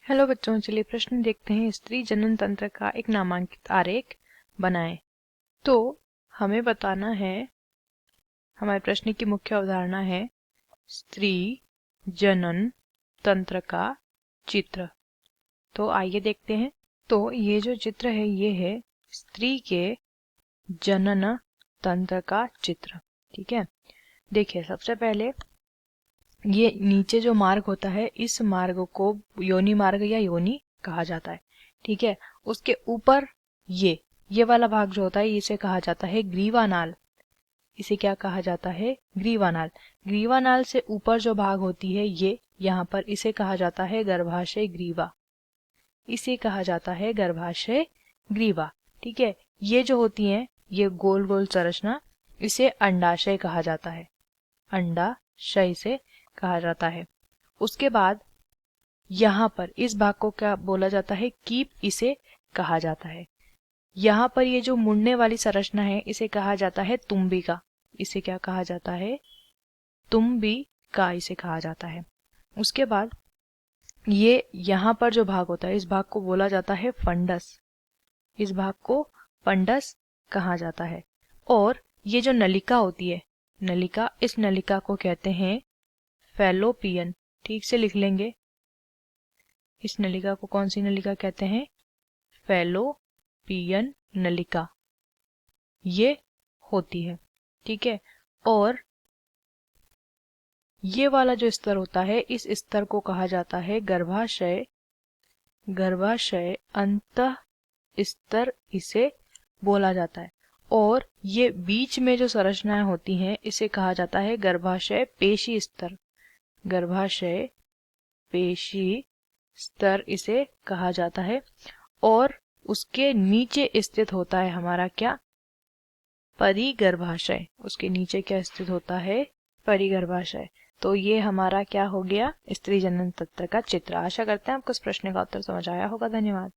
Hello बच्चों, चलिए प्रश्न देखते हैं। स्त्री जनन तंत्र का एक नामांकित आरेख बनाएं। तो हमें बताना है, हमारे प्रश्न की मुख्य अवधारणा है स्त्री जनन तंत्र का चित्र। तो आइए देखते हैं। तो ये जो चित्र है ये है स्त्री के जनन तंत्र का चित्र। ठीक है, देखिए सबसे पहले ये नीचे जो मार्ग होता है इस मार्ग को योनि मार्ग या योनि कहा जाता है। ठीक है, उसके ऊपर ये वाला भाग जो होता है इसे कहा जाता है ग्रीवानाल। इसे क्या कहा जाता है? ग्रीवानाल। ग्रीवानाल से ऊपर जो भाग होती है ये यहाँ पर इसे कहा जाता है गर्भाशय ग्रीवा। इसे कहा जाता है गर्भाशय ग्रीवा। ठीक है, ये जो होती है ये गोल गोल संरचना इसे अंडाशय कहा जाता है। अंडाशय से कहा जाता है। उसके बाद यहाँ पर इस भाग को क्या बोला जाता है? कीप इसे कहा जाता है। यहाँ पर ये जो मुड़ने वाली संरचना है इसे कहा जाता है तुम्बिका। इसे क्या कहा जाता है? तुम्बिका इसे कहा जाता है। उसके बाद ये यहाँ पर जो भाग होता है इस भाग को बोला जाता है फंडस। इस भाग को फंडस कहा जाता है। और ये जो नलिका होती है नलिका, इस नलिका को कहते हैं फैलोपियन। ठीक से लिख लेंगे, इस नलिका को कौन सी नलिका कहते हैं? फैलोपियन नलिका ये होती है। ठीक है, और ये वाला जो स्तर होता है इस स्तर को कहा जाता है गर्भाशय। गर्भाशय अंतः स्तर इसे बोला जाता है। और ये बीच में जो संरचनाएं होती हैं इसे कहा जाता है गर्भाशय पेशी स्तर। गर्भाशय पेशी स्तर इसे कहा जाता है। और उसके नीचे स्थित होता है हमारा क्या? परिगर्भाशय। उसके नीचे क्या स्थित होता है? परिगर्भाशय। तो ये हमारा क्या हो गया? स्त्री जनन तंत्र का चित्र। आशा करते हैं आपको इस प्रश्न का उत्तर समझ आया होगा। धन्यवाद।